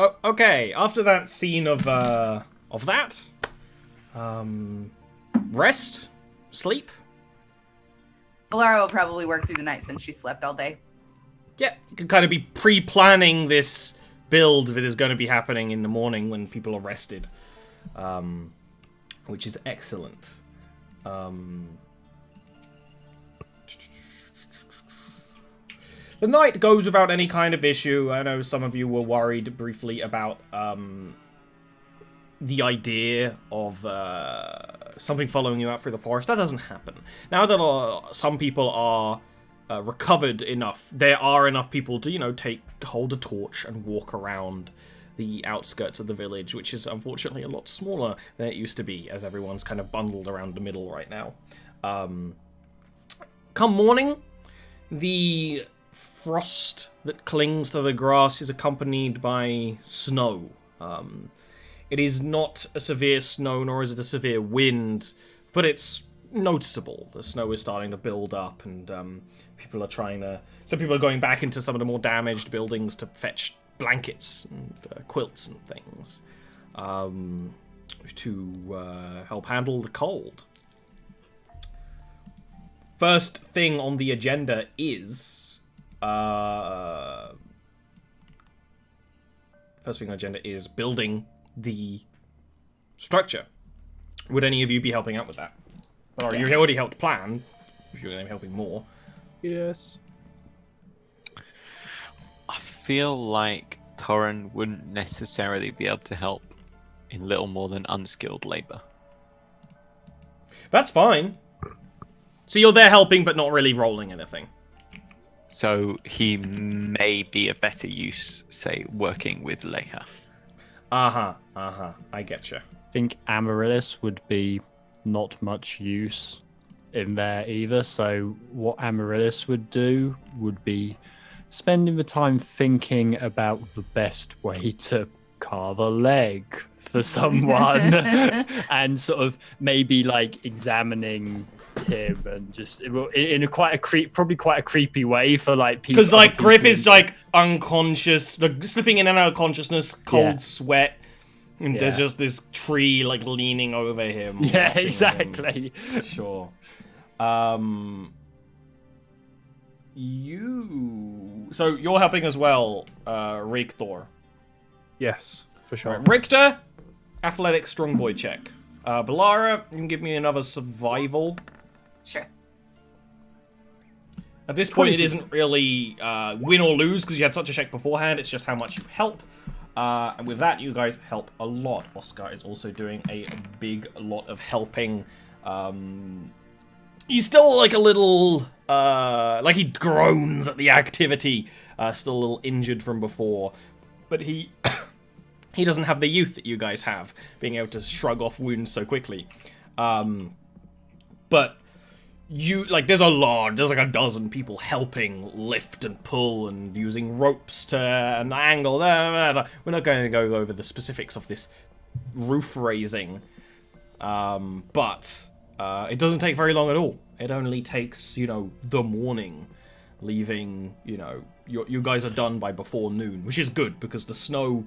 Oh, okay. After that scene of that, rest, sleep. Valara will probably work through the night since she slept all day. Yeah, you can kind of be pre-planning this build that is going to be happening in the morning when people are rested, which is excellent. The night goes without any kind of issue. I know some of you were worried briefly about the idea of something following you out through the forest. That doesn't happen. Now that some people are recovered enough, there are enough people to, you know, hold a torch and walk around the outskirts of the village, which is unfortunately a lot smaller than it used to be, as everyone's kind of bundled around the middle right now. Come morning, the frost that clings to the grass is accompanied by snow. It is not a severe snow, nor is it a severe wind, but it's noticeable. The snow is starting to build up, and people are some people are going back into some of the more damaged buildings to fetch blankets and quilts and things to help handle the cold. First thing on the agenda is building the structure. Would any of you be helping out with that? Or you already helped plan, if you're going to be helping more. Yes. I feel like Torren wouldn't necessarily be able to help in little more than unskilled labor. That's fine. So you're there helping, but not really rolling anything. So he may be a better use, say, working with Leha. I getcha. I think Amaryllis would be not much use in there either. So what Amaryllis would do would be spending the time thinking about the best way to carve a leg for someone and sort of maybe like examining him and just in probably quite a creepy way for like people, because like Griff is like unconscious, like, slipping in and out of consciousness, cold sweat, and there's just this tree like leaning over him. Yeah, exactly. Him. Sure. So you're helping as well, Richter. Yes, for sure. Right, Richter, athletic strong boy check. Valara, you can give me another survival. Sure. At this point, it isn't really win or lose because you had such a check beforehand. It's just how much you help. And with that, you guys help a lot. Oscar is also doing a big lot of helping. He's still like a little, like he groans at the activity. Still a little injured from before. But he he doesn't have the youth that you guys have, being able to shrug off wounds so quickly. But there's like a dozen people helping lift and pull and using ropes to an angle. We're not going to go over the specifics of this roof raising, but it doesn't take very long at all. It only takes, the morning, leaving, you guys are done by before noon, which is good because the snow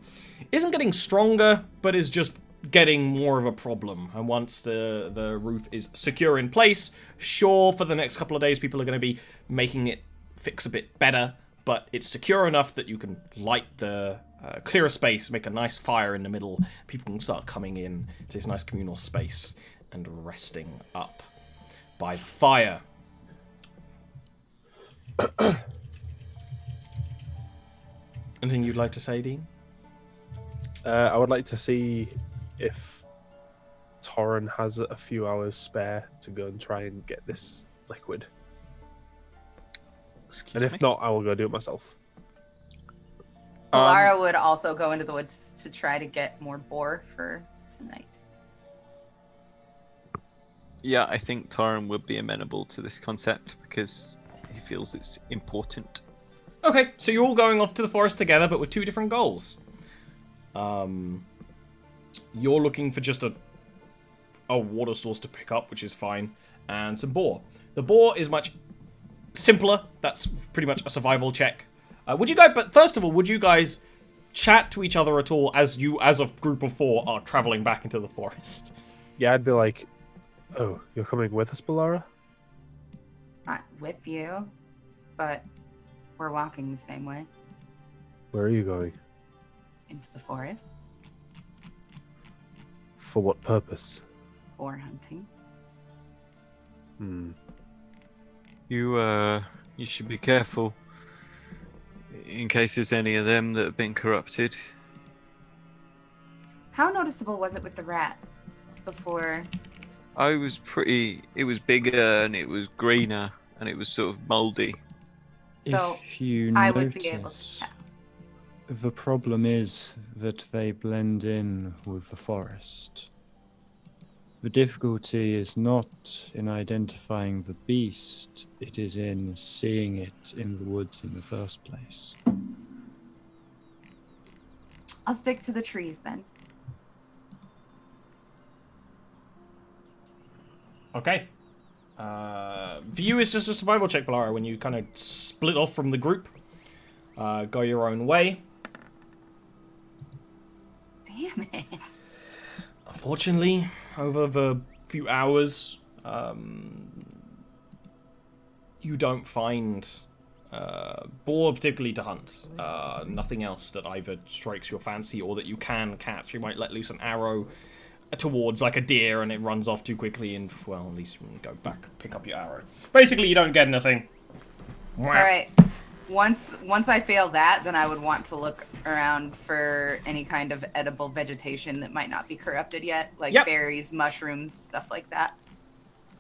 isn't getting stronger, but is just getting more of a problem. And once the roof is secure in place, sure, for the next couple of days people are going to be making it fix a bit better, but it's secure enough that you can light the clear a space, make a nice fire in the middle. People can start coming in to this nice communal space and resting up by the fire. Anything you'd like to say, Dean? I would like to see if Torren has a few hours spare to go and try and get this liquid. Excuse and if me? not, I will go do it myself. Valara would also go into the woods to try to get more boar for tonight. Yeah, I think Torren would be amenable to this concept because he feels it's important. Okay, so you're all going off to the forest together, but with two different goals. You're looking for just a water source to pick up, which is fine, and some boar. The boar is much simpler. That's pretty much a survival check. But first of all, would you guys chat to each other at all as you, as a group of 4, are traveling back into the forest? Yeah, I'd be like, "Oh, you're coming with us, Balara?" Not with you, but we're walking the same way Where are you going? into the forest For what purpose? for hunting. You should be careful in case there's any of them that have been corrupted. How noticeable was it with the rat before? It was bigger and it was greener and it was sort of moldy. So If you I notice, would be able to tell. the problem is that they blend in with the forest. The difficulty is not in identifying the beast, it is in seeing it in the woods in the first place. I'll stick to the trees then. Okay. For you, it's just a survival check, Balara, when you kind of split off from the group. Go your own way. Damn it. Unfortunately, over the few hours, you don't find boar particularly to hunt. Nothing else that either strikes your fancy or that you can catch. You might let loose an arrow towards like a deer and it runs off too quickly and, well, at least you can go back and pick up your arrow. Basically, you don't get anything. All right. Once I fail that, then I would want to look around for any kind of edible vegetation that might not be corrupted yet, like berries, mushrooms, stuff like that.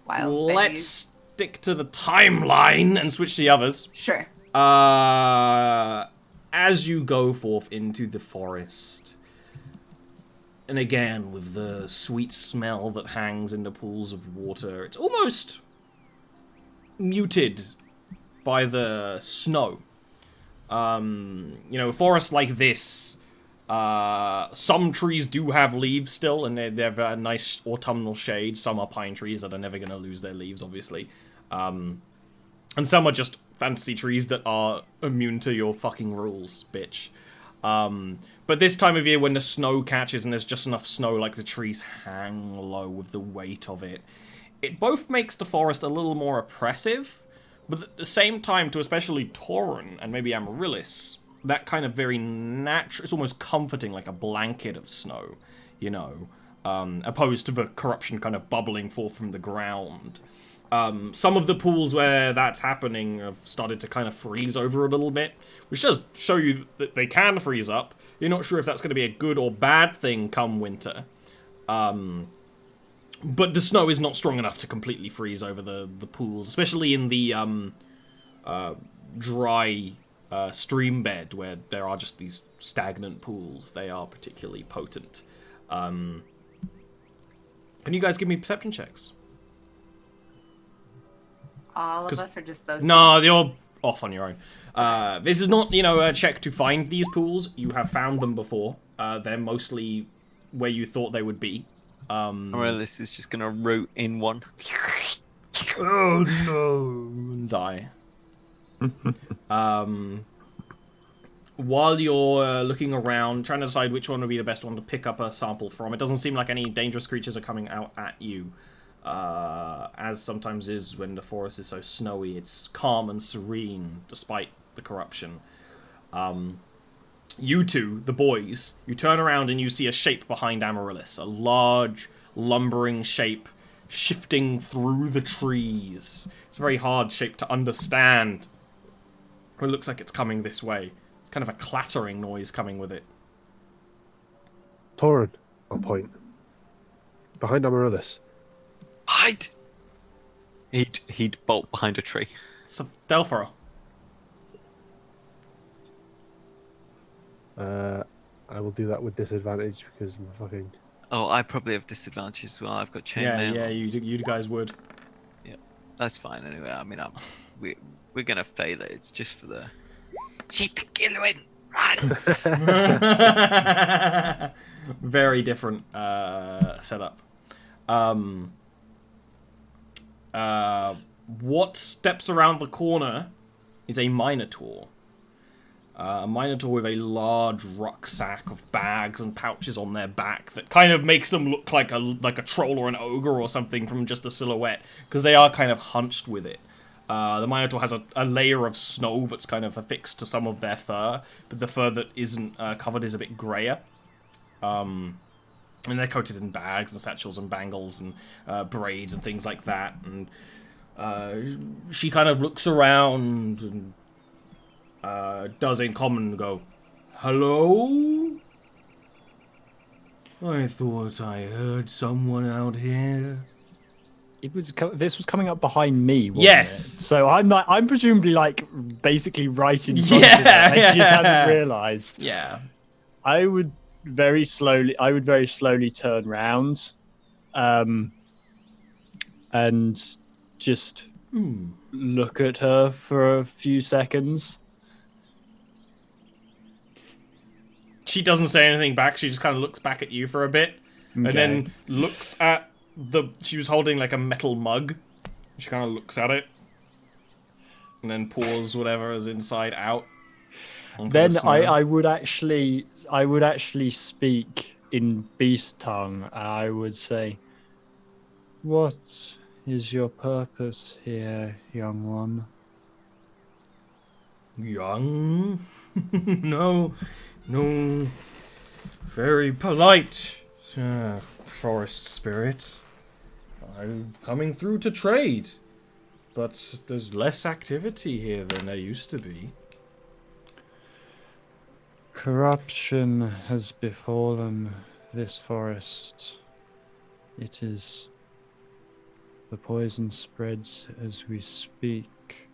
Wild Let's veggies. stick to the timeline and switch to the others. Sure. As you go forth into the forest, and again with the sweet smell that hangs in the pools of water, it's almost muted by the snow. A forest like this, some trees do have leaves still, and they have a nice autumnal shade. Some are pine trees that are never going to lose their leaves, obviously. And some are just fantasy trees that are immune to your fucking rules, bitch. But this time of year, when the snow catches and there's just enough snow, like the trees hang low with the weight of it, it both makes the forest a little more oppressive, but at the same time, to especially Tauren and maybe Amaryllis, that kind of very natural, it's almost comforting, like a blanket of snow, opposed to the corruption kind of bubbling forth from the ground. Some of the pools where that's happening have started to kind of freeze over a little bit, which does show you that they can freeze up. You're not sure if that's going to be a good or bad thing come winter. But the snow is not strong enough to completely freeze over the pools, especially in the dry stream bed where there are just these stagnant pools. They are particularly potent. Can you guys give me perception checks? All of us are just those. No, you're off on your own. This is not, a check to find these pools. You have found them before. They're mostly where you thought they would be. Amaryllis is just gonna root in one. Oh no! And die. While you're looking around, trying to decide which one would be the best one to pick up a sample from, it doesn't seem like any dangerous creatures are coming out at you. As sometimes is when the forest is so snowy, it's calm and serene, despite the corruption. You two, the boys, you turn around and you see a shape behind Amaryllis. A large, lumbering shape shifting through the trees. It's a very hard shape to understand. It looks like it's coming this way. It's kind of a clattering noise coming with it. Tauren, I'll point. Behind Amaryllis. Hide! He'd bolt behind a tree. It's a Delphara. I will do that with disadvantage because I'm fucking... Oh, I probably have disadvantage as well. I've got chainmail. Yeah, you guys would. Yeah, that's fine anyway. I mean, we're gonna fail it. It's just for the... Shit, Gilwyn! Run! Very different setup. What steps around the corner is a Minotaur. A Minotaur with a large rucksack of bags and pouches on their back that kind of makes them look like a troll or an ogre or something from just the silhouette, because they are kind of hunched with it. The Minotaur has a layer of snow that's kind of affixed to some of their fur, but the fur that isn't covered is a bit grayer. And they're coated in bags and satchels and bangles and braids and things like that. And she kind of looks around and does in common go, "Hello? I thought I heard someone out here." This was coming up behind me, wasn't Yes. it? So I'm presumably like basically right in front of her, and she just hasn't realised. Yeah. I would very slowly turn round, and just look at her for a few seconds. She doesn't say anything back. She just kind of looks back at you for a bit, and then looks at she was holding like a metal mug. She kind of looks at it, and then pours whatever is inside out. Then I would actually speak in beast tongue. And I would say, "What is your purpose here, young one?" Young? No, very polite, forest spirit. I'm coming through to trade, but there's less activity here than there used to be. Corruption has befallen this forest. The poison spreads as we speak.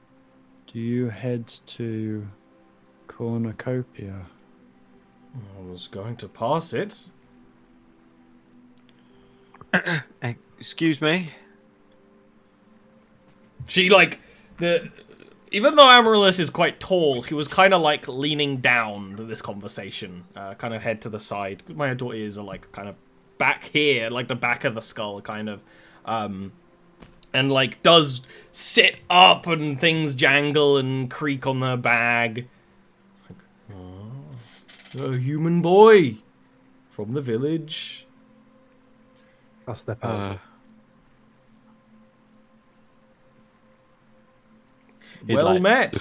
Do you head to Cornucopia? I was going to pass it. Excuse me? She, even though Amaryllis is quite tall, she was kind of, leaning down to this conversation. Kind of head to the side. My adult ears are, kind of back here, the back of the skull, kind of. And, does sit up and things jangle and creak on her bag. A human boy from the village. I'll step out. Well met.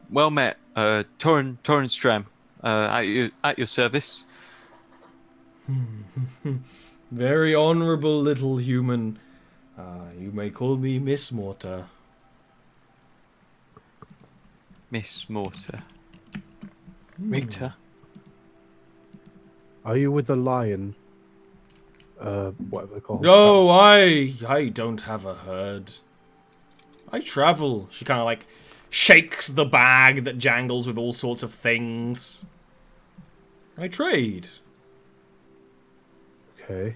Well met. Torren Stram. At your service. Very honourable little human. You may call me Miss Mortar. Miss Mortar. Richter. Are you with the lion? Whatever they're called. No, I don't have a herd. I travel. She kind of shakes the bag that jangles with all sorts of things. I trade. Okay.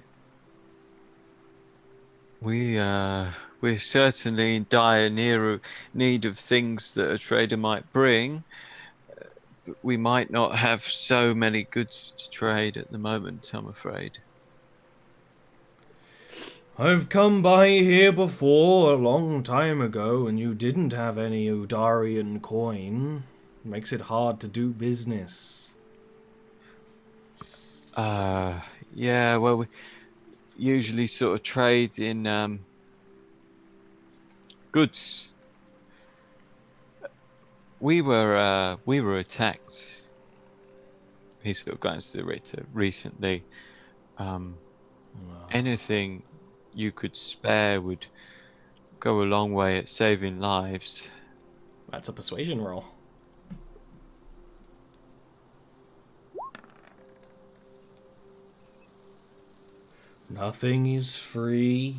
We're certainly in dire need of things that a trader might bring. We might not have so many goods to trade at the moment, I'm afraid. I've come by here before a long time ago, and you didn't have any Udarian coin. Makes it hard to do business. Yeah, well, we usually sort of trade in goods. We were attacked. He sort of got into the Ritter recently. Anything you could spare would go a long way at saving lives. That's a persuasion roll. Nothing is free,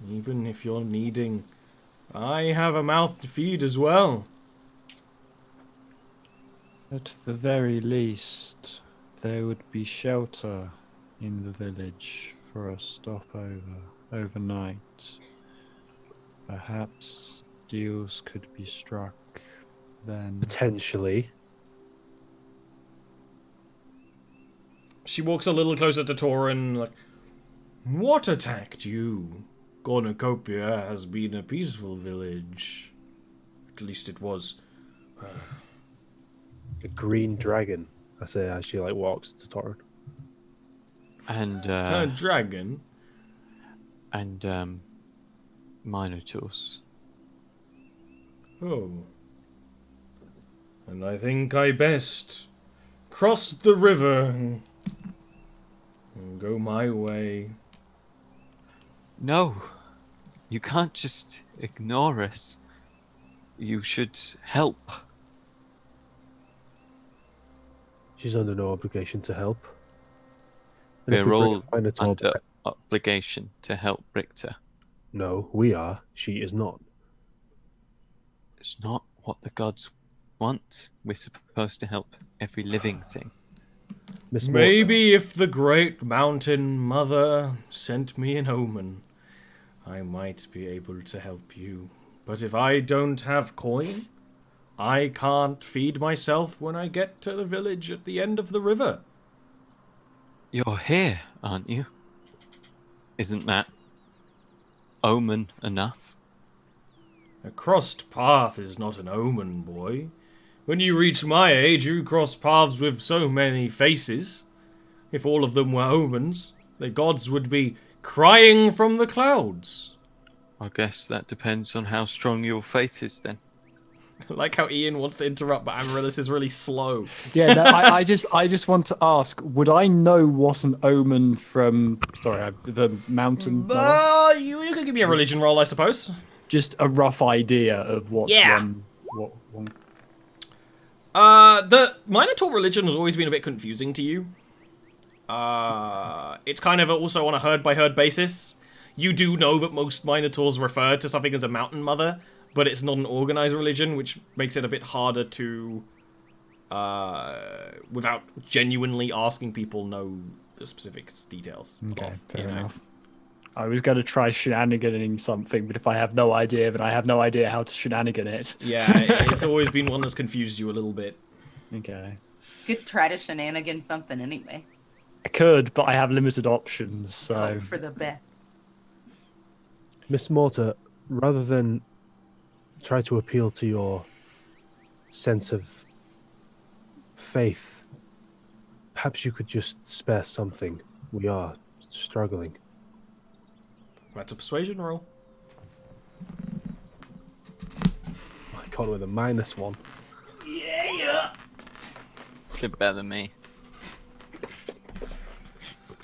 even if you're needing. I have a mouth to feed as well. At the very least, there would be shelter in the village for a stopover overnight. Perhaps deals could be struck then. Potentially. She walks a little closer to Torin, what attacked you? Cornucopia has been a peaceful village. At least it was. A green dragon, I say as she like walks to Torin. And A dragon? and minotaurs. Oh. And I think I best cross the river and go my way. No, you can't just ignore us. You should help. She's under no obligation to help. And if We're we bring all a Minotaur under back- obligation to help Richter. No, we are. She is not. It's not what the gods want. We're supposed to help every living thing. Miss Mortimer, Maybe if the great mountain mother sent me an omen, I might be able to help you. But if I don't have coin, I can't feed myself when I get to the village at the end of the river. You're here, aren't you? Isn't that omen enough? A crossed path is not an omen, boy. When you reach my age, you cross paths with so many faces. If all of them were omens, the gods would be crying from the clouds. I guess that depends on how strong your faith is then. I like how Ian wants to interrupt, but Amaryllis is really slow. Yeah, no, I just want to ask: would I know what an omen from the mountain? You can give me a religion roll, I suppose. Just a rough idea of what one. The Minotaur religion has always been a bit confusing to you. It's kind of also on a herd-by-herd basis. You do know that most Minotaurs refer to something as a mountain mother, but it's not an organized religion, which makes it a bit harder to, without genuinely asking people, know the specific details. Okay, fair you know. enough. I was going to try shenaniganing something, but if I have no idea, then I have no idea how to shenanigan it. Yeah, it's always been one that's confused you a little bit. Okay. You could try to shenanigan something anyway. I could, but I have limited options, so... Hope for the best. Miss Mortar, rather than try to appeal to your sense of faith, perhaps you could just spare something. We are struggling. That's a persuasion roll. My God, with a -1. Did better than me.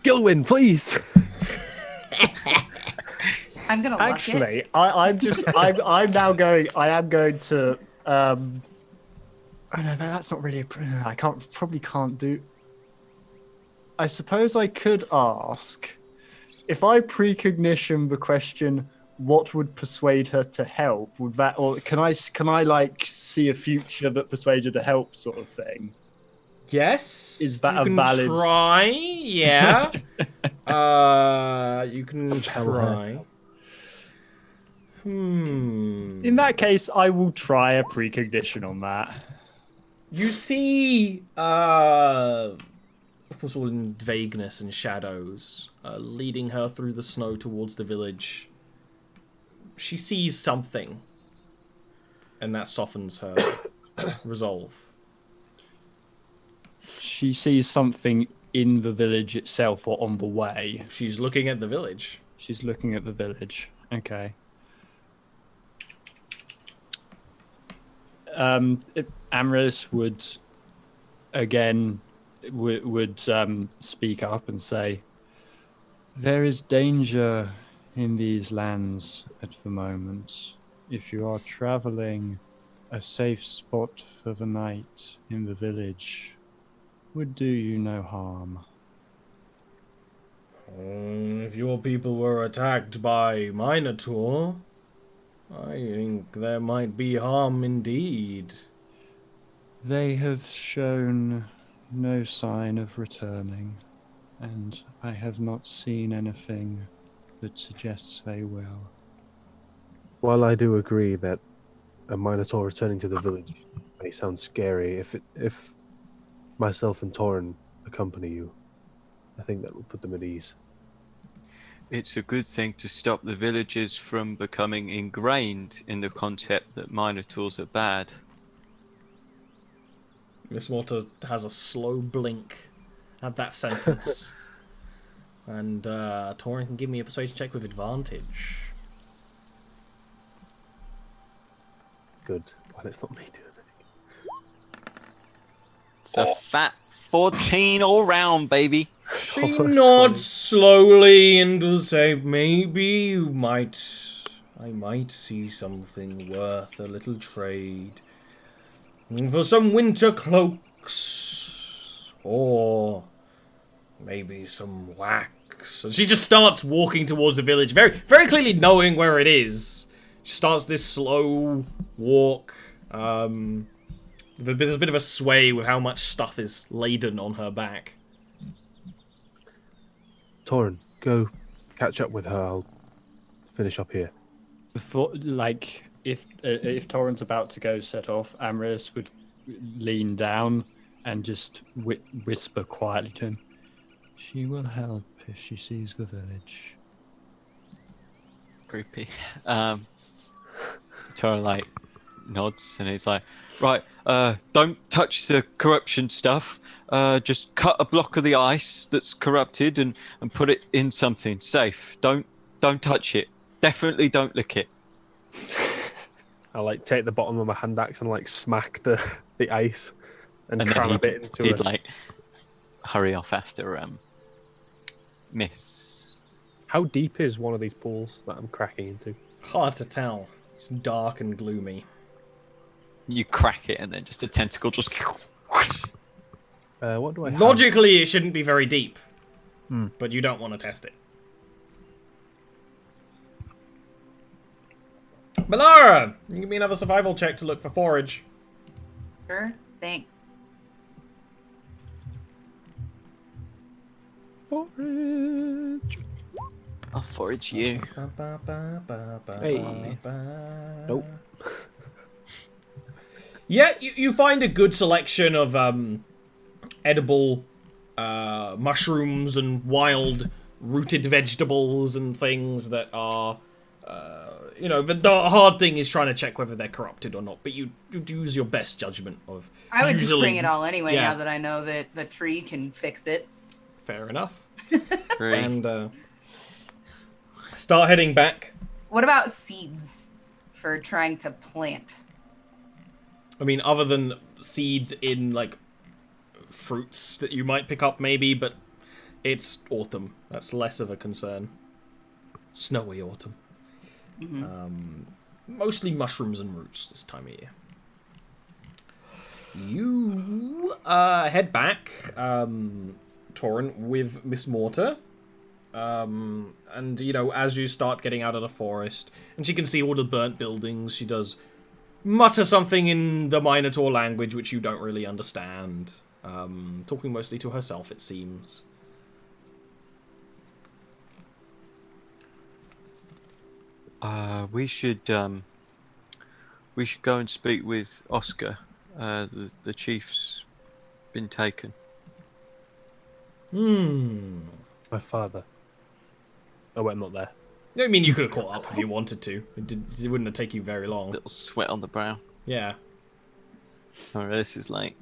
Gilwyn, please. I'm gonna luck it. Actually, I'm now going. I am going to. Oh no, that's not really. I probably can't do. I suppose I could ask if I precognition the question. What would persuade her to help? Would that, or can I like see a future that persuades her to help, sort of thing? Yes. Is that you a can valid? try? Yeah. You can try. In that case, I will try a precognition on that. You see, of course, all in vagueness and shadows, leading her through the snow towards the village. She sees something, and that softens her resolve. She sees something in the village itself or on the way. She's looking at the village. She's looking at the village. Okay. Amaryllis would again would speak up and say, "There is danger in these lands at the moment. If you are traveling, a safe spot for the night in the village would do you no harm." If your people were attacked by Minotaur, I think there might be harm indeed. They have shown no sign of returning, and I have not seen anything that suggests they will. While I do agree that a Minotaur returning to the village may sound scary, if myself and Torin accompany you, I think that will put them at ease. it's a good thing to stop the villagers from becoming ingrained in the concept that Minotaurs are bad. Miss Mortar has a slow blink at that sentence. And Torin can give me a persuasion check with advantage. Good. Well, it's not me doing it. It's a fat 14 all round, baby. She Almost nods 20. slowly and will say, maybe I might see something worth a little trade. For some winter cloaks. Or maybe some wax. And she just starts walking towards the village, very, very clearly knowing where it is. She starts this slow walk. There's a bit of a sway with how much stuff is laden on her back. Torin, go catch up with her. I'll finish up here. Before, like, if Torrent's about to go set off, Amaris would lean down and just whisper quietly to him, "She will help if she sees the village." Creepy. Tara like nods and he's like, right, don't touch the corruption stuff. Just cut a block of the ice that's corrupted and put it in something safe. Don't touch it. Definitely don't lick it. I'll like take the bottom of my hand axe and like smack the ice and And cram then a bit into he'd it. like hurry off after Miss. How deep is one of these pools that I'm cracking into? Hard to tell. It's dark and gloomy. You crack it and then just a tentacle just. What do I have? Logically, it shouldn't be very deep. Hmm. But you don't want to test it. Melara! You can give me another survival check to look for forage. Sure. Thanks. Forage. I'll forage you. Hey. Nope. Yeah, you find a good selection of edible mushrooms and wild rooted vegetables and things that are, the hard thing is trying to check whether they're corrupted or not. But you use your best judgment of. I would just usually- bring it all anyway yeah. now that I know that the tree can fix it. Fair enough. Great. And start heading back. What about seeds for trying to plant? I mean, other than seeds in, like, fruits that you might pick up, maybe, but it's autumn. That's less of a concern. Snowy autumn. Mm-hmm. Mostly mushrooms and roots this time of year. You head back, Torrent, with Miss Mortar. And, as you start getting out of the forest, and she can see all the burnt buildings, she does mutter something in the Minotaur language, which you don't really understand. Talking mostly to herself, it seems. We should go and speak with Oscar. The chief's been taken. My father. Oh, wait, I'm not there. I mean, you could have caught up if you wanted to. It wouldn't have taken you very long. Little sweat on the brow. Yeah. Oh, this is like.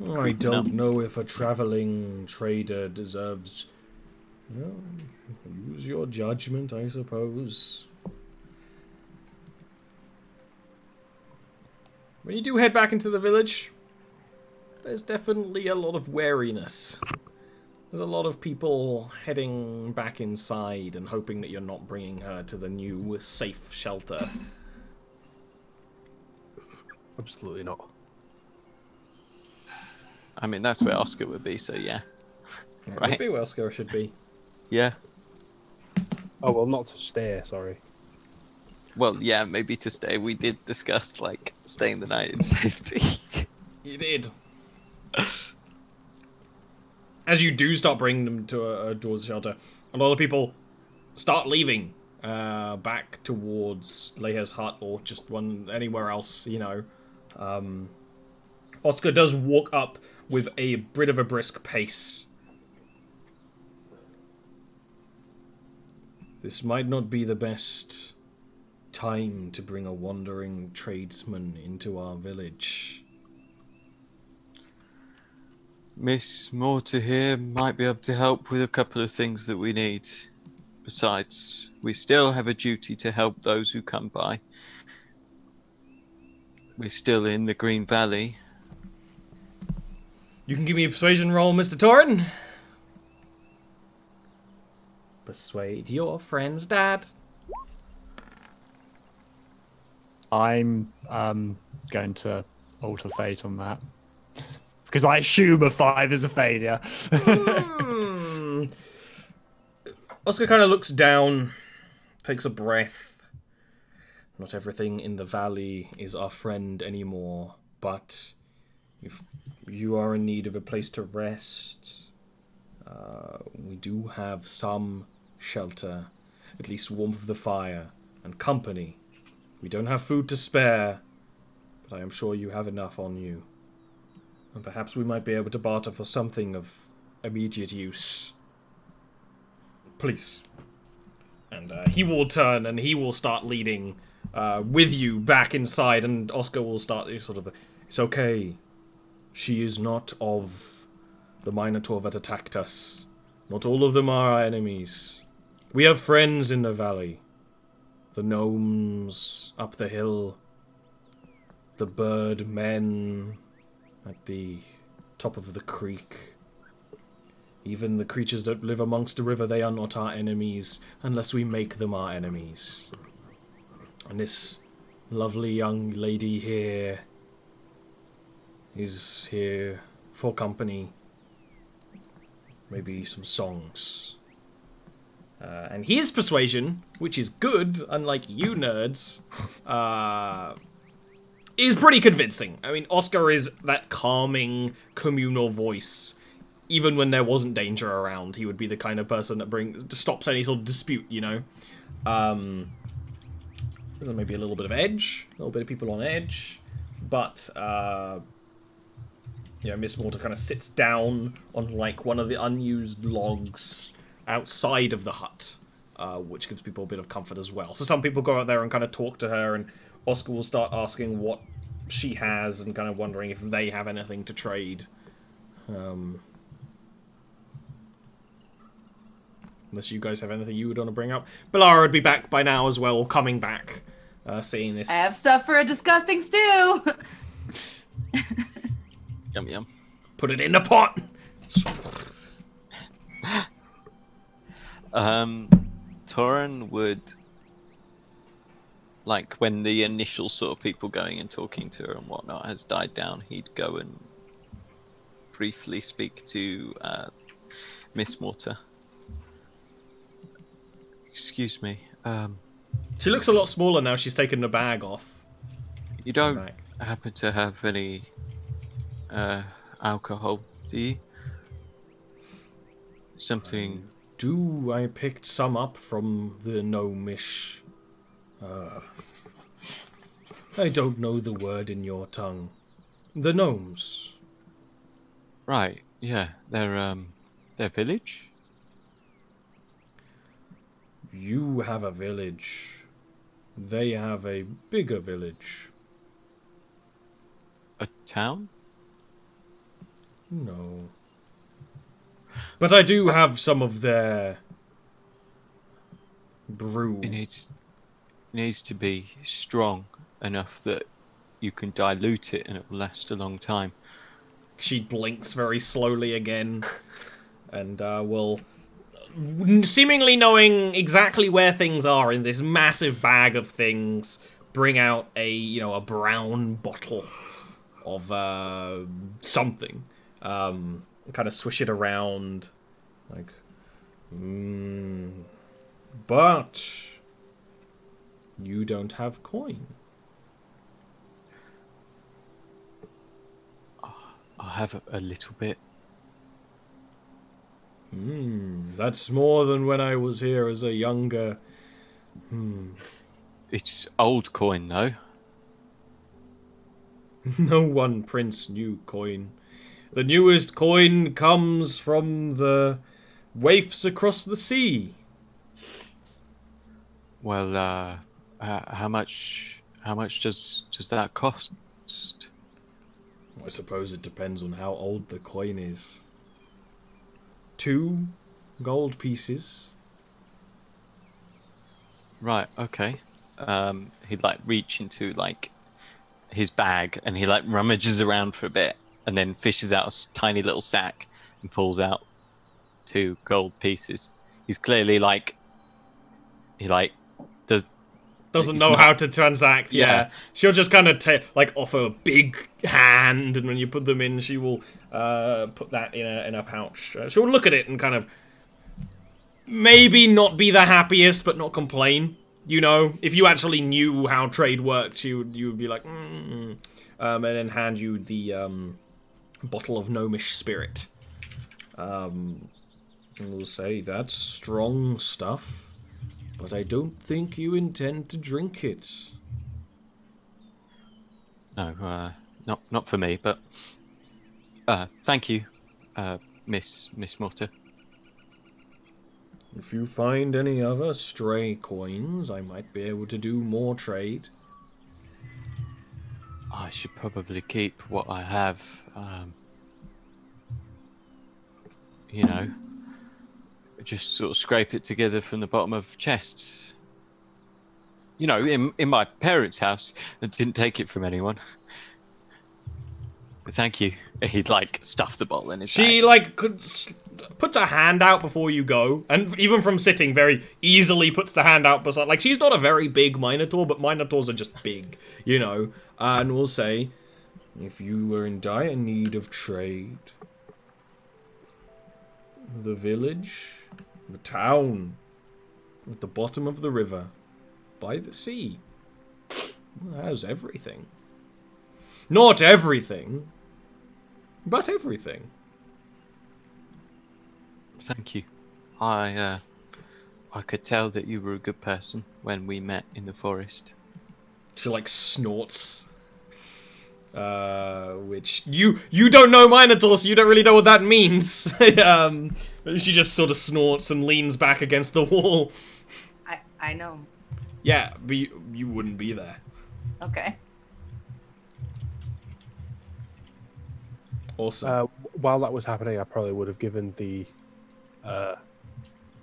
I don't know if a traveling trader deserves... Well, use your judgment, I suppose. When you do head back into the village, there's definitely a lot of wariness. There's a lot of people heading back inside and hoping that you're not bringing her to the new safe shelter. Absolutely not. I mean, that's where Oscar would be, so yeah. That Right. would be where Oscar should be. Yeah. Oh, well, not to stay, sorry. Well, yeah, maybe to stay. We did discuss, like, staying the night in safety. You did. As you do start bringing them to towards the shelter, a lot of people start leaving back towards Leia's hut or just anywhere else, Oscar does walk up with a bit of a brisk pace. This might not be the best time to bring a wandering tradesman into our village. Miss Mortar here might be able to help with a couple of things that we need. Besides, we still have a duty to help those who come by. We're still in the Green Valley. You can give me a persuasion roll, Mr. Torin. Persuade your friend's dad. I'm going to alter fate on that. Because I assume a 5 is a failure. Oscar kind of looks down, takes a breath. Not everything in the valley is our friend anymore, but if you are in need of a place to rest, we do have some shelter, at least warmth of the fire, and company. We don't have food to spare, but I am sure you have enough on you. And perhaps we might be able to barter for something of immediate use. Please. And he will turn and he will start leading with you back inside, and Oscar will start sort of, it's okay. She is not of the Minotaur that attacked us. Not all of them are our enemies. We have friends in the valley. The gnomes up the hill. The bird men at the top of the creek. Even the creatures that live amongst the river, they are not our enemies unless we make them our enemies. And this lovely young lady here is here for company. Maybe some songs. And his persuasion, which is good, unlike you nerds, is pretty convincing. I mean, Oscar is that calming, communal voice. Even when there wasn't danger around, he would be the kind of person that stops any sort of dispute, you know? There's maybe a little bit of edge, a little bit of people on edge, but, you know, Miss Mortar kind of sits down on, like, one of the unused logs outside of the hut, which gives people a bit of comfort as well. So some people go out there and kind of talk to her, and Oscar will start asking what she has and kind of wondering if they have anything to trade. Unless you guys have anything you would want to bring up. Belara would be back by now as well, coming back, seeing this. I have stuff for a disgusting stew! Yum yum. Put it in the pot! Torin would, like, when the initial sort of people going and talking to her and whatnot has died down, he'd go and briefly speak to Miss Mortar. Excuse me. She looks a lot smaller now she's taken the bag off. You don't happen to have any alcohol, do you? Something. I picked some up from the gnomish. I don't know the word in your tongue. The gnomes. Right. Yeah. Their village. You have a village. They have a bigger village. A town? No. But I do have some of their brew. It needs to be strong enough that you can dilute it and it will last a long time. She blinks very slowly again, and will, seemingly knowing exactly where things are in this massive bag of things, bring out a brown bottle of something. Kind of swish it around, like, but you don't have coin. I have a little bit. That's more than when I was here as a younger. It's old coin though. No one prints new coin. The newest coin comes from the waifs across the sea. Well, how much does that cost? I suppose it depends on how old the coin is. 2 gold pieces. Right. Okay. He'd like reach into like his bag and he like rummages around for a bit and then fishes out a tiny little sack and pulls out 2 gold pieces. He's clearly like Doesn't he's know not- how to transact. Yeah, Yeah. she'll just kind of like offer a big hand, and when you put them in, she will put that in a pouch. She'll look at it and kind of maybe not be the happiest, but not complain. You know, if you actually knew how trade worked, you would be like, and then hand you the bottle of gnomish spirit. And we'll say that's strong stuff. But I don't think you intend to drink it. No, not for me. But thank you, Miss Mortar. If you find any other stray coins, I might be able to do more trade. I should probably keep what I have. You know, just sort of scrape it together from the bottom of chests. You know, in my parents' house, I didn't take it from anyone. But thank you. He'd like stuff the bottle in his She bag. puts a hand out before you go, and even from sitting, very easily puts the hand out beside. Like, she's not a very big Minotaur, but Minotaurs are just big, you know. And we'll say, if you were in dire need of trade, the village, the town, at the bottom of the river, by the sea, has everything. Not everything, but everything. Thank you. I could tell that you were a good person when we met in the forest. She like snorts. Which you don't know Minotaur, so you don't really know what that means. She just sort of snorts and leans back against the wall. I know. Yeah, but you wouldn't be there. Okay. Awesome. While that was happening, I probably would have given the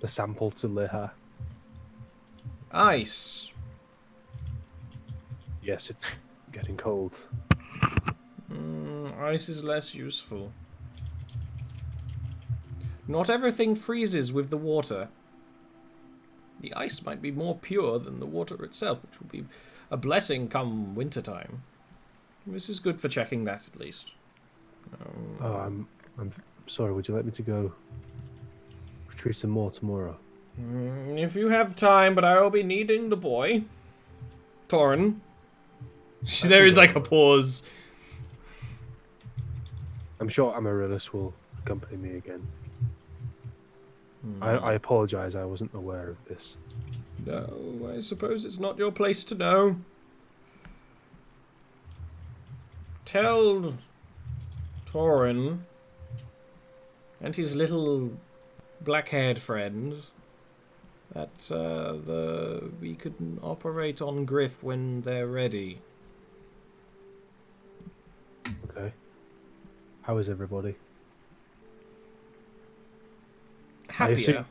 sample to Leha. Ice. Yes, it's getting cold. Ice is less useful. Not everything freezes with the water. The ice might be more pure than the water itself, which will be a blessing come wintertime. This is good for checking that, at least. Oh, I'm sorry. Would you like me to go retrieve some more tomorrow? If you have time, but I will be needing the boy. Torin. There is like a pause. I'm sure Amaryllis will accompany me again. I apologize. I wasn't aware of this. No, I suppose it's not your place to know. Tell Torin and his little black-haired friend that we can operate on Griff when they're ready. Okay. How is everybody? Happier.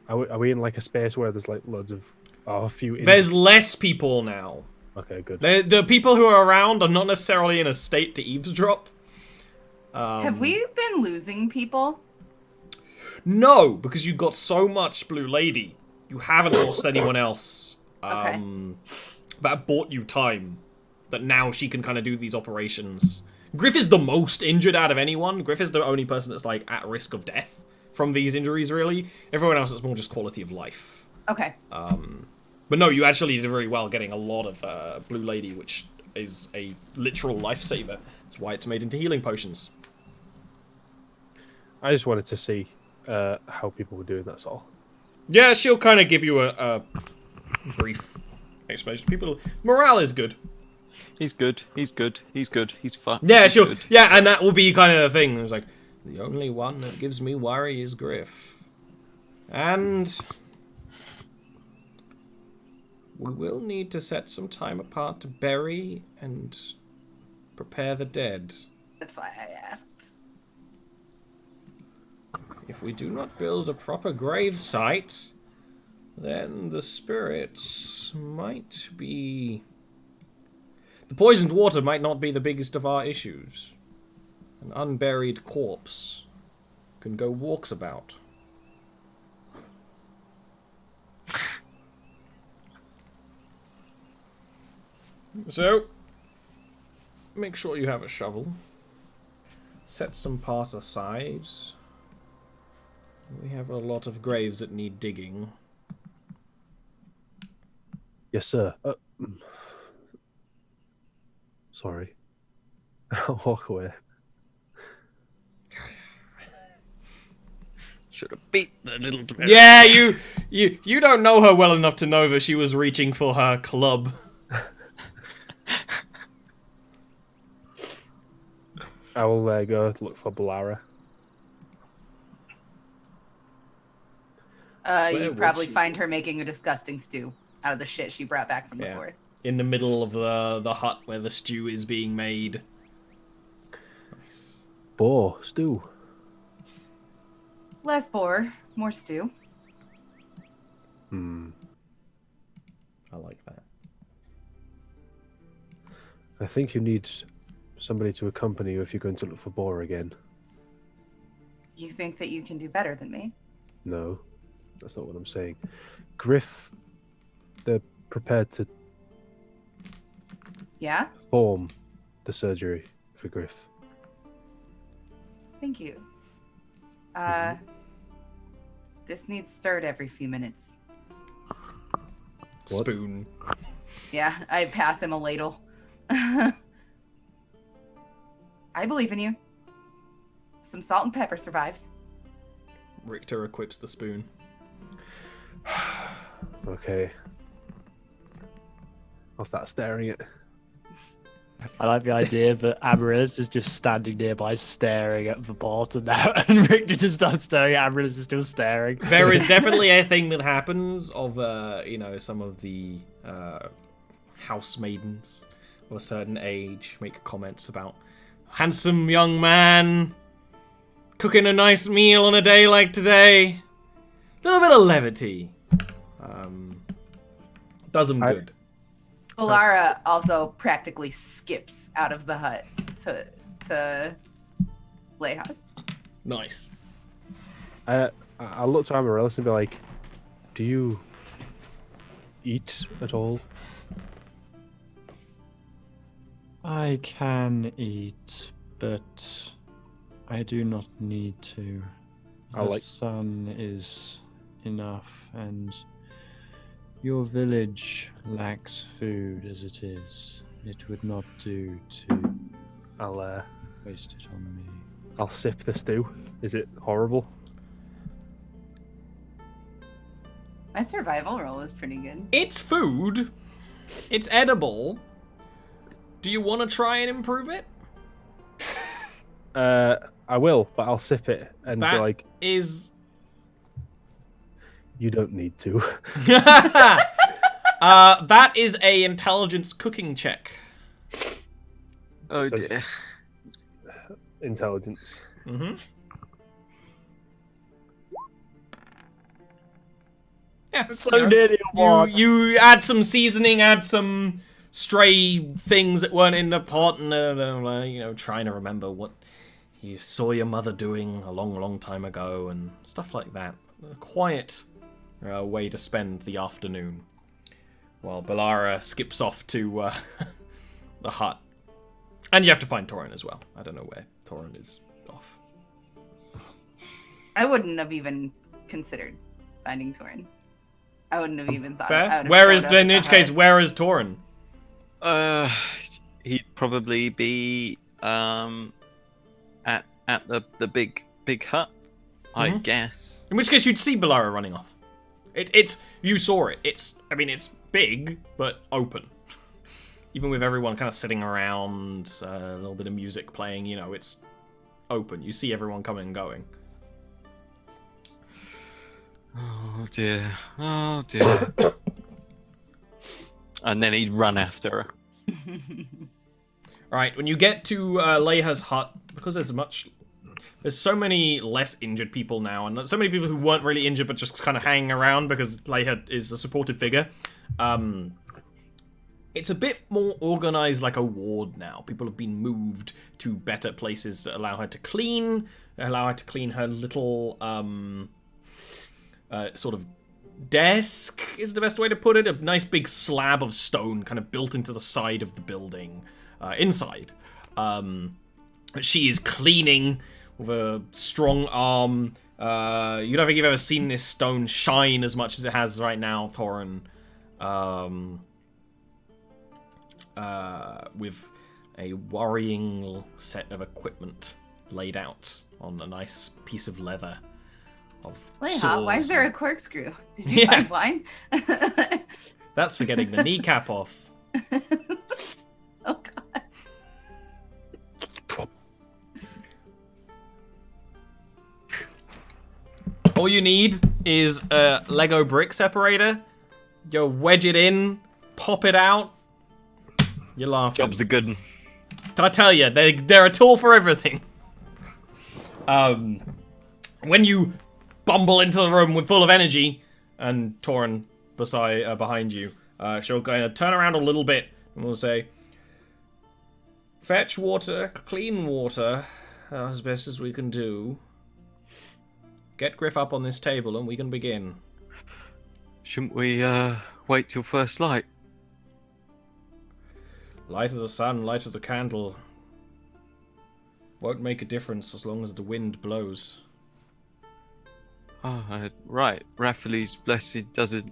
Are we in like a space where there's like loads of a few? There's less people now. Okay, good. The people who are around are not necessarily in a state to eavesdrop. Have we been losing people? No, because you got so much Blue Lady. You haven't lost anyone else. Okay. That bought you time. That now she can kind of do these operations. Griff is the most injured out of anyone. Griff is the only person that's like at risk of death from these injuries, really. Everyone else is more just quality of life. Okay. But no, you actually did very well getting a lot of Blue Lady, which is a literal lifesaver. That's why it's made into healing potions. I just wanted to see how people were doing. That's all. Yeah, she'll kind of give you a brief explanation. People, morale is good. He's good. He's good. He's good. He's fun. Yeah, he's sure. good. Yeah, and that will be kind of the thing. It's like, the only one that gives me worry is Griff. And we will need to set some time apart to bury and prepare the dead. That's why I asked. If we do not build a proper grave site, then the spirits might be... The poisoned water might not be the biggest of our issues. An unburied corpse can go walks about. So, make sure you have a shovel. Set some part aside. We have a lot of graves that need digging. Yes, sir. Sorry. I'll walk away. Should have beat the little... Yeah, you don't know her well enough to know that she was reaching for her club. I will go look for Balara. You probably find her making a disgusting stew out of the shit she brought back from the forest. In the middle of the hut where the stew is being made. Nice. Boar stew. Less boar, more stew. Hmm. I like that. I think you need somebody to accompany you if you're going to look for boar again. You think that you can do better than me? No, that's not what I'm saying. Griff, they're prepared to perform the surgery for Griff. Thank you. This needs stirred every few minutes. What? Spoon. Yeah, I pass him a ladle. I believe in you. Some salt and pepper survived. Richter equips the spoon. Okay. I'll start staring at. I like the idea that Amaryllis is just standing nearby staring at the bottom now, and Richter just starts staring at Amaryllis is still staring. There is definitely a thing that happens of, some of the house maidens of a certain age make comments about handsome young man cooking a nice meal on a day like today. A little bit of levity. Does them good. Balara also practically skips out of the hut to Playhouse. Nice. I'll look to Amaryllis and be like, do you eat at all? I can eat, but I do not need to. The sun is enough, and your village lacks food as it is. It would not do to I'll waste it on me. I'll sip the stew. Is it horrible? My survival roll is pretty good. It's food. It's edible. Do you want to try and improve it? I will, but I'll sip it and be like, is... You don't need to. That is a intelligence cooking check. Oh So- dear. Intelligence. Mm-hmm. Yeah, So nearly a one. You add some seasoning, add some stray things that weren't in the pot, and trying to remember what you saw your mother doing a long, long time ago, and stuff like that. A quiet way to spend the afternoon, while Balara skips off to the hut. And you have to find Torin as well. I don't know where Torin is off. I wouldn't have even considered finding Torin. I wouldn't have even thought. Fair. Where is, in which case, where is Torin? He'd probably be at the big hut, I guess. In which case, you'd see Balara running off. You saw it. It's big but open. Even with everyone kind of sitting around, a little bit of music playing, it's open. You see everyone coming and going. Oh dear. Oh dear. And then he'd run after her. Alright, when you get to Leia's hut, because there's so many less injured people now, and so many people who weren't really injured but just kind of hanging around because Leia is a supportive figure. It's a bit more organized like a ward now. People have been moved to better places to allow her to clean her little sort of desk is the best way to put it. A nice big slab of stone kind of built into the side of the building inside. She is cleaning with a strong arm. You don't think you've ever seen this stone shine as much as it has right now, Thorin. With a worrying set of equipment laid out on a nice piece of leather. Leia, why is there a corkscrew? Did you find wine? That's for getting the kneecap off. Oh god. All you need is a Lego brick separator. You wedge it in, pop it out. You're laughing. Job's a good one. I tell you, they're a tool for everything. When you bumble into the room with full of energy, and Torin behind you, she'll kind of turn around a little bit and will say, "Fetch water, clean water, as best as we can do. Get Griff up on this table and we can begin." Shouldn't we wait till first light? Light of the sun, light of the candle. Won't make a difference as long as the wind blows. Oh, right. Raffael's blessed doesn't...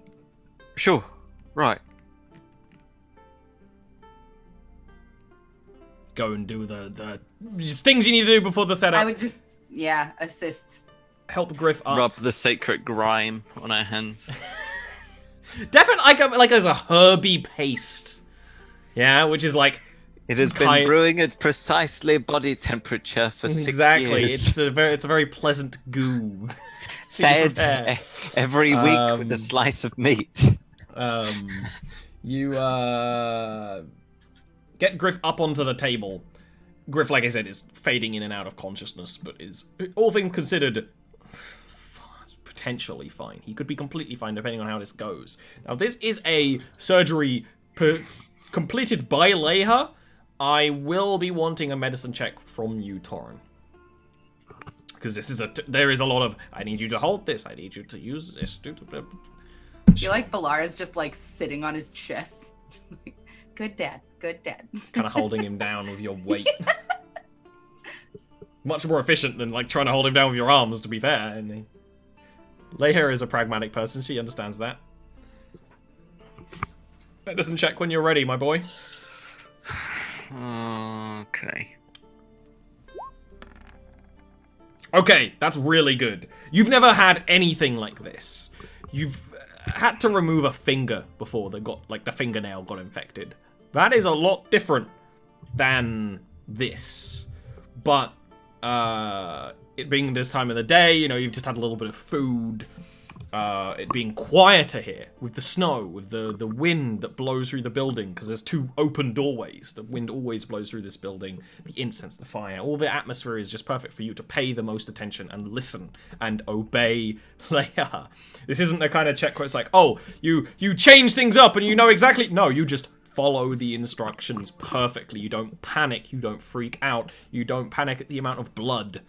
Sure, right. Go and do the things you need to do before the setup. I would just, assist. Help Griff up. Rub the sacred grime on our hands. Definitely like as a herby paste. Yeah, which is like... It has been brewing at precisely body temperature for 6 years. Exactly, it's a very pleasant goo. Fed every week with a slice of meat. You get Griff up onto the table. Griff, like I said, is fading in and out of consciousness, but is, all things considered, potentially fine. He could be completely fine depending on how this goes. Now, this is a surgery completed by Leia. I will be wanting a medicine check from you, Torin. Because this is there is a lot of, I need you to hold this, I need you to use this. I feel like Balar is just like sitting on his chest. Good dad, good dad. Kind of holding him down with your weight. Much more efficient than like trying to hold him down with your arms, to be fair. And Leia is a pragmatic person, she understands that. Medicine check when you're ready, my boy. Okay. Okay, that's really good. You've never had anything like this. You've had to remove a finger before the fingernail got infected. That is a lot different than this. But it being this time of the day, you know, you've just had a little bit of food. It being quieter here with the snow, with the wind that blows through the building, because there's two open doorways. The wind always blows through this building. The incense, the fire, all the atmosphere is just perfect for you to pay the most attention and listen and obey Leia. This isn't the kind of check where it's like, oh, you change things up and you know exactly. No, you just follow the instructions perfectly. You don't panic. You don't freak out. You don't panic at the amount of blood.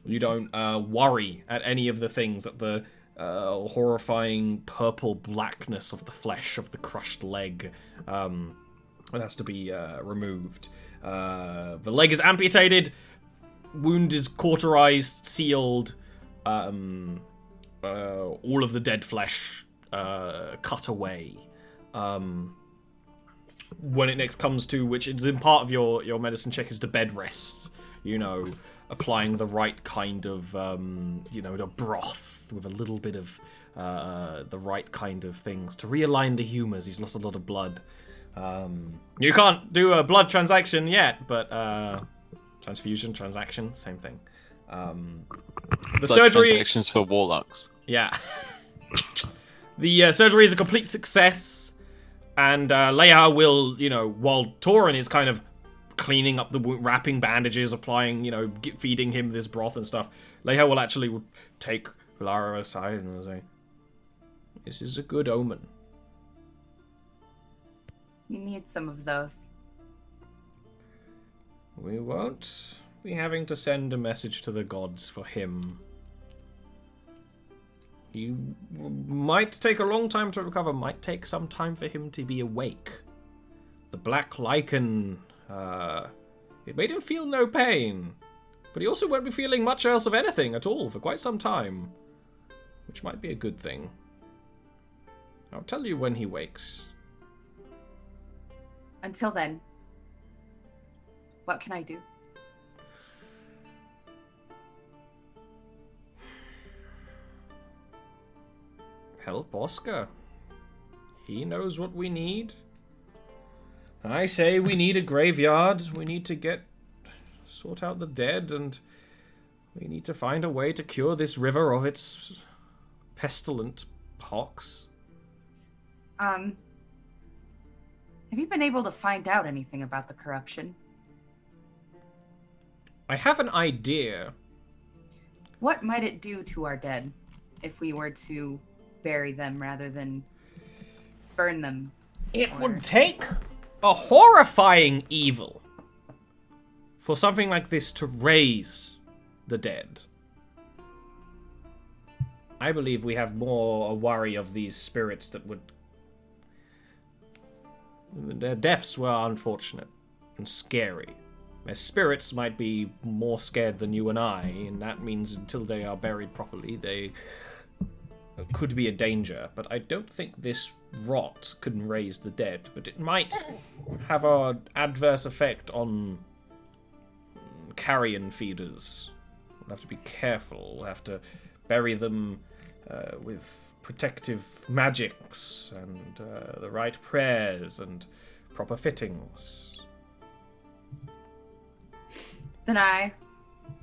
You don't worry at any of the things that the horrifying purple blackness of the flesh of the crushed leg it has to be removed. The leg is amputated, wound is cauterized, sealed, all of the dead flesh cut away. When it next comes to, which is in part of your medicine check, is to bed rest, you know, applying the right kind of, the broth with a little bit of the right kind of things to realign the humors. He's lost a lot of blood. You can't do a blood transaction yet, but transfusion, transaction, same thing. The blood surgery transactions for warlocks. Yeah. The surgery is a complete success. And Leia will, while Torin is kind of cleaning up the wound, wrapping bandages, applying, feeding him this broth and stuff, Leia will actually take Lara aside and will say, "This is a good omen." You need some of those. We won't be having to send a message to the gods for him. He might take a long time to recover, might take some time for him to be awake. The black lichen, it made him feel no pain, but he also won't be feeling much else of anything at all for quite some time, which might be a good thing. I'll tell you when he wakes. Until then, what can I do? Help Oscar. He knows what we need. I say we need a graveyard. We need to sort out the dead, and we need to find a way to cure this river of its pestilent pox. Have you been able to find out anything about the corruption? I have an idea. What might it do to our dead if we were to bury them rather than burn them? It would take a horrifying evil for something like this to raise the dead. I believe we have more a worry of these spirits that would... Their deaths were unfortunate and scary. Their spirits might be more scared than you and I, and that means until they are buried properly, they could be a danger. But I don't think this rot can raise the dead, but it might have an adverse effect on carrion feeders. We'll have to be careful. We'll have to bury them with protective magics and the right prayers and proper fittings. Then I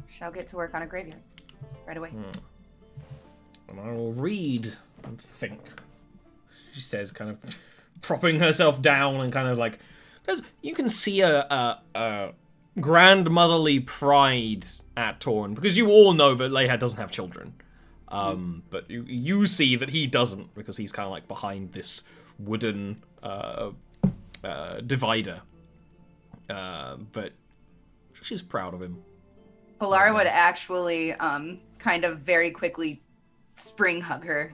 shall get to work on a graveyard right away. And I will read and think, she says, kind of propping herself down and kind of like... You can see a grandmotherly pride at Torn, because you all know that Leia doesn't have children. But you see that he doesn't, because he's kind of like behind this wooden divider. But she's proud of him. Pilar would actually kind of very quickly spring hug her.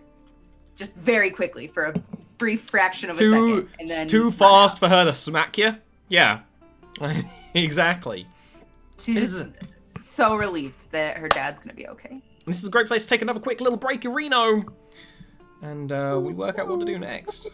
Just very quickly for a brief fraction of a second. And then it's too fast for her to smack you? Yeah. Exactly. She's just so relieved that her dad's going to be okay. This is a great place to take another quick little break, Reno. And we work out what to do next.